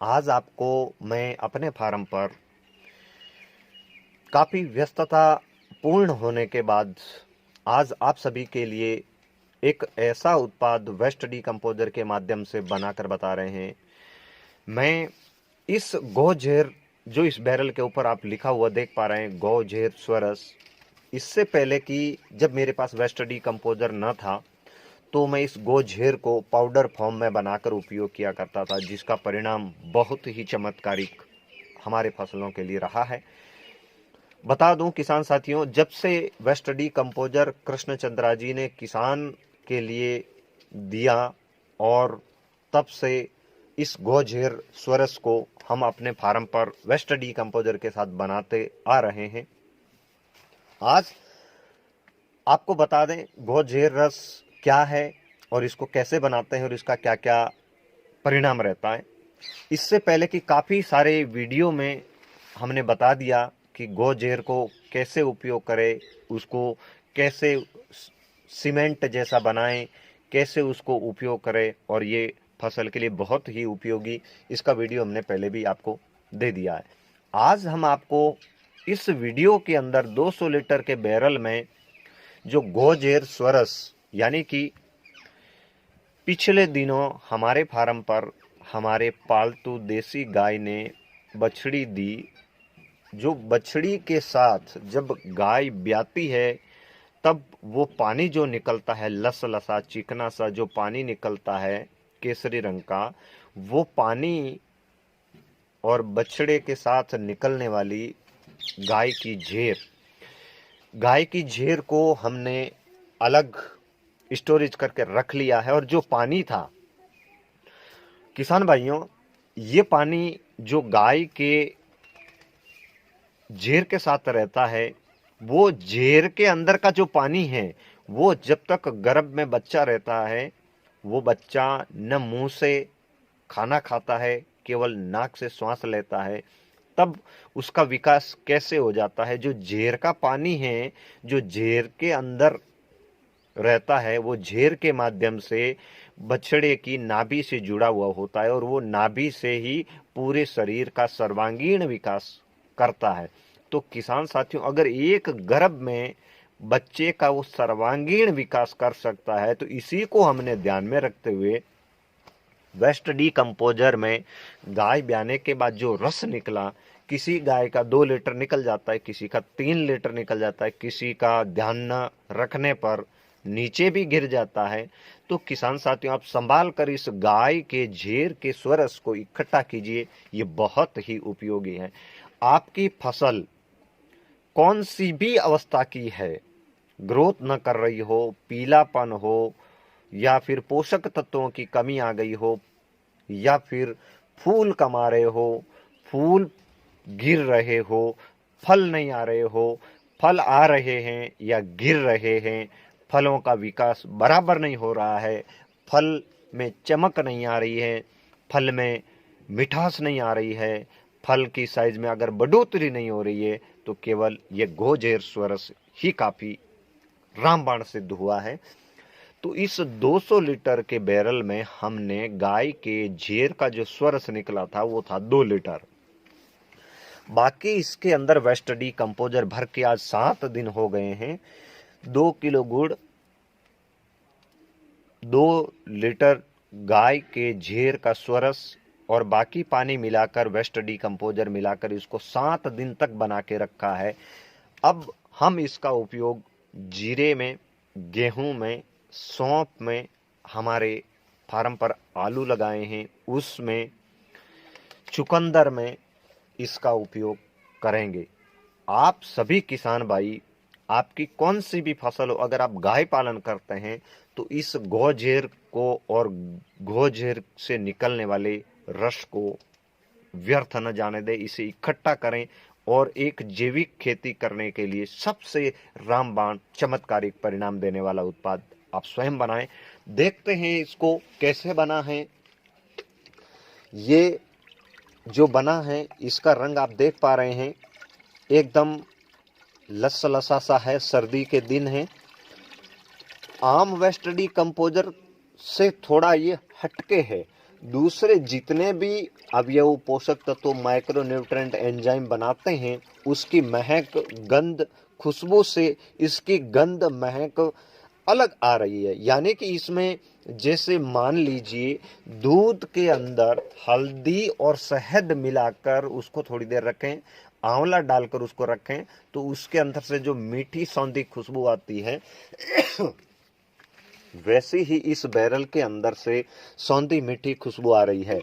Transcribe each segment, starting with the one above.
आज आपको मैं अपने फार्म पर काफ़ी व्यस्तता पूर्ण होने के बाद आज आप सभी के लिए एक ऐसा उत्पाद वेस्ट डीकम्पोजर के माध्यम से बनाकर बता रहे हैं। मैं इस गोजेर जो इस बैरल के ऊपर आप लिखा हुआ देख पा रहे हैं, गोजेर स्वरस, इससे पहले कि जब मेरे पास वेस्ट डीकम्पोजर न था तो मैं इस गोझेर को पाउडर फॉर्म में बनाकर उपयोग किया करता था, जिसका परिणाम बहुत ही चमत्कारिक हमारे फसलों के लिए रहा है। बता दूं किसान साथियों, जब से वेस्ट डीकम्पोजर कृष्णचंद्रा जी ने किसान के लिए दिया और तब से इस गोझेर स्वरस को हम अपने फार्म पर वेस्ट डीकम्पोजर के साथ बनाते आ रहे हैं। आज आपको बता दें गोझेर रस क्या है और इसको कैसे बनाते हैं और इसका क्या क्या परिणाम रहता है। इससे पहले कि काफ़ी सारे वीडियो में हमने बता दिया कि गोजेर को कैसे उपयोग करें, उसको कैसे सीमेंट जैसा बनाएं, कैसे उसको उपयोग करें, और ये फसल के लिए बहुत ही उपयोगी, इसका वीडियो हमने पहले भी आपको दे दिया है। आज हम आपको इस वीडियो के अंदर 200 लीटर के बैरल में जो गोजेर स्वरस यानी कि पिछले दिनों हमारे फार्म पर हमारे पालतू देसी गाय ने बछड़ी दी, जो बछड़ी के साथ जब गाय ब्याती है तब वो पानी जो निकलता है, लसा चिकना सा जो पानी निकलता है केसरी रंग का, वो पानी और बछड़े के साथ निकलने वाली गाय की झेर को हमने अलग स्टोरेज करके रख लिया है। और जो पानी था किसान भाइयों, ये पानी जो गाय के झेर के साथ रहता है, वो झेर के अंदर का जो पानी है, वो जब तक गर्भ में बच्चा रहता है, वो बच्चा न मुंह से खाना खाता है, केवल नाक से श्वास लेता है, तब उसका विकास कैसे हो जाता है। जो झेर का पानी है, जो झेर के अंदर रहता है, वो झेर के माध्यम से बछड़े की नाभि से जुड़ा हुआ होता है और वो नाभि से ही पूरे शरीर का सर्वांगीण विकास करता है। तो किसान साथियों, अगर एक गर्भ में बच्चे का वो सर्वांगीण विकास कर सकता है, तो इसी को हमने ध्यान में रखते हुए वेस्ट डीकम्पोजर में गाय ब्याने के बाद जो रस निकला, किसी गाय का 2 लीटर निकल जाता है, किसी का 3 लीटर निकल जाता है, किसी का ध्यान न रखने पर नीचे भी गिर जाता है। तो किसान साथियों, आप संभाल कर इस गाय के झेर के स्वरस को इकट्ठा कीजिए, ये बहुत ही उपयोगी है। आपकी फसल कौन सी भी अवस्था की है, ग्रोथ न कर रही हो, पीलापन हो, या फिर पोषक तत्वों की कमी आ गई हो, या फिर फूल कमा रहे हो, फूल गिर रहे हो, फल नहीं आ रहे हो, फल आ रहे हैं या गिर रहे हैं, फलों का विकास बराबर नहीं हो रहा है, फल में चमक नहीं आ रही है, फल में मिठास नहीं आ रही है, फल की साइज में अगर बढ़ोतरी नहीं हो रही है, तो केवल ये गोजेर स्वरस ही काफ़ी रामबाण सिद्ध हुआ है। तो इस 200 लीटर के बैरल में हमने गाय के झेर का जो स्वरस निकला था वो था 2 लीटर। बाकी इसके अंदर वेस्ट डीकम्पोजर भर के आज 7 दिन हो गए हैं। 2 किलो गुड़, 2 लीटर गाय के झेर का स्वरस और बाकी पानी मिलाकर वेस्ट डीकम्पोजर मिलाकर इसको 7 दिन तक बना के रखा है। अब हम इसका उपयोग जीरे में, गेहूं में, सौंफ में, हमारे फार्म पर आलू लगाए हैं उसमें, चुकंदर में इसका उपयोग करेंगे। आप सभी किसान भाई, आपकी कौन सी भी फसल हो, अगर आप गाय पालन करते हैं तो इस गोजेर को और गोजेर से निकलने वाले रस को व्यर्थ न जाने दें, इसे इकट्ठा करें और एक जैविक खेती करने के लिए सबसे रामबाण चमत्कारिक परिणाम देने वाला उत्पाद आप स्वयं बनाएं। देखते हैं इसको कैसे बना है। ये जो बना है, इसका रंग आप देख पा रहे हैं, एकदम लसा सा है, सर्दी के दिन है। आम वेस्ट डीकम्पोजर से थोड़ा ये हटके है, दूसरे जितने भी अवयव पोषक तत्व माइक्रो न्यूट्रिएंट एंजाइम बनाते हैं उसकी महक गंध खुशबू से इसकी गंध महक अलग आ रही है। यानी कि इसमें जैसे मान लीजिए दूध के अंदर हल्दी और शहद मिलाकर उसको थोड़ी देर रखें, आंवला डालकर उसको रखें, तो उसके अंदर से जो मीठी सौंधी खुशबू आती है वैसे ही इस बैरल के अंदर से सौंधी मीठी खुशबू आ रही है।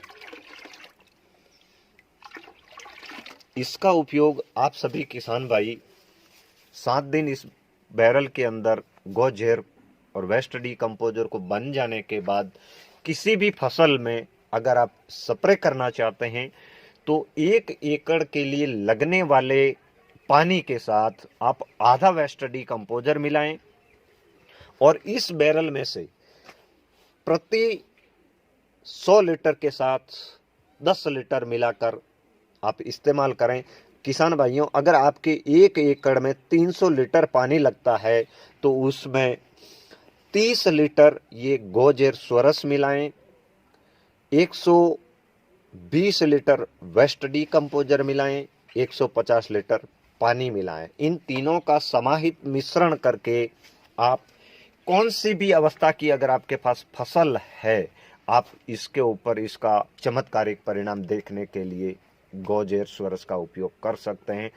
इसका उपयोग आप सभी किसान भाई 7 दिन इस बैरल के अंदर गोजेर और वेस्ट डीकम्पोजर को बन जाने के बाद किसी भी फसल में अगर आप स्प्रे करना चाहते हैं तो 1 एकड़ के लिए लगने वाले पानी के साथ आप आधा वेस्ट डीकम्पोजर मिलाएं और इस बैरल में से प्रति 100 लीटर के साथ 10 लीटर मिलाकर आप इस्तेमाल करें। किसान भाइयों, अगर आपके 1 एकड़ में 300 लीटर पानी लगता है तो उसमें 30 लीटर ये गोजेर स्वरस मिलाएं, 120 लीटर वेस्ट डीकम्पोजर मिलाएं, 150 लीटर पानी मिलाएं। इन तीनों का समाहित मिश्रण करके आप कौन सी भी अवस्था की अगर आपके पास फसल है, आप इसके ऊपर इसका चमत्कारिक परिणाम देखने के लिए गोजेर स्वरस का उपयोग कर सकते हैं।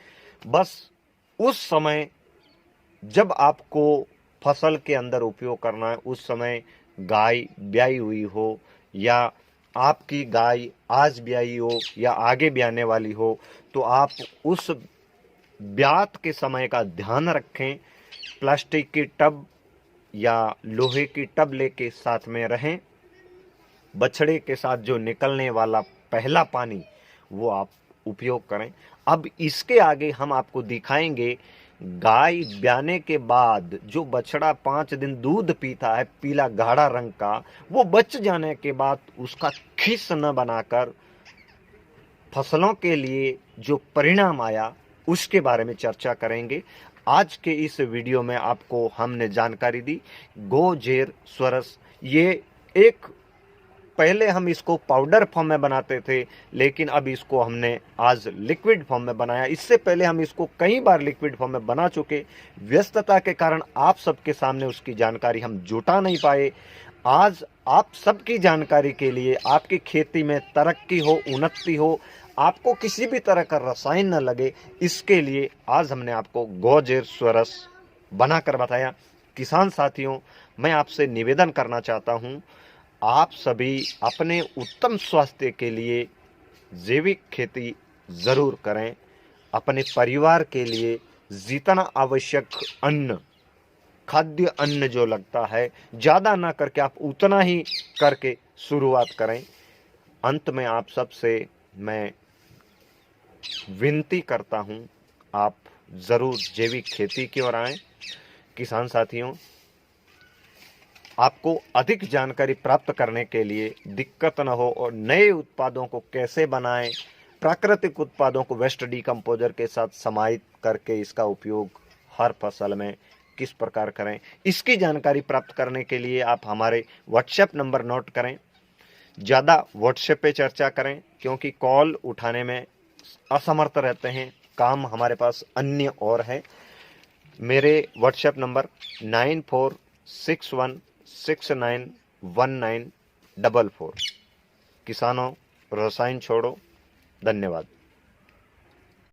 बस उस समय जब आपको फसल के अंदर उपयोग करना है उस समय गाय ब्याई हुई हो या आपकी गाय आज ब्याई हो या आगे ब्याने वाली हो, तो आप उस ब्यात के समय का ध्यान रखें। प्लास्टिक की टब या लोहे की टब लेके साथ में रहें। बछड़े के साथ जो निकलने वाला पहला पानी वो आप उपयोग करें। अब इसके आगे हम आपको दिखाएंगे गाय ब्याने के बाद जो बछड़ा 5 दिन दूध पीता है पीला गाढ़ा रंग का, वो बच जाने के बाद उसका खिस न बनाकर फसलों के लिए जो परिणाम आया उसके बारे में चर्चा करेंगे। आज के इस वीडियो में आपको हमने जानकारी दी गोजेर स्वरस। ये एक पहले हम इसको पाउडर फॉर्म में बनाते थे, लेकिन अब इसको हमने आज लिक्विड फॉर्म में बनाया। इससे पहले हम इसको कई बार लिक्विड फॉर्म में बना चुके, व्यस्तता के कारण आप सबके सामने उसकी जानकारी हम जुटा नहीं पाए। आज आप सबकी जानकारी के लिए, आपकी खेती में तरक्की हो, उन्नति हो, आपको किसी भी तरह का रसायन न लगे, इसके लिए आज हमने आपको गोजेर स्वरस बनाकर बताया। किसान साथियों, मैं आपसे निवेदन करना चाहता हूं, आप सभी अपने उत्तम स्वास्थ्य के लिए जैविक खेती ज़रूर करें। अपने परिवार के लिए जितना आवश्यक अन्न, खाद्य अन्न जो लगता है ज़्यादा ना करके आप उतना ही करके शुरुआत करें। अंत में आप सबसे मैं विनती करता हूं, आप ज़रूर जैविक खेती की ओर आएं। किसान साथियों, आपको अधिक जानकारी प्राप्त करने के लिए दिक्कत न हो और नए उत्पादों को कैसे बनाएं, प्राकृतिक उत्पादों को वेस्ट डीकम्पोजर के साथ समाहित करके इसका उपयोग हर फसल में किस प्रकार करें, इसकी जानकारी प्राप्त करने के लिए आप हमारे व्हाट्सएप नंबर नोट करें। ज़्यादा व्हाट्सएप पे चर्चा करें क्योंकि कॉल उठाने में असमर्थ रहते हैं, काम हमारे पास अन्य और है। मेरे व्हाट्सएप नंबर 9461691944। किसानों, रसायन छोड़ो। धन्यवाद।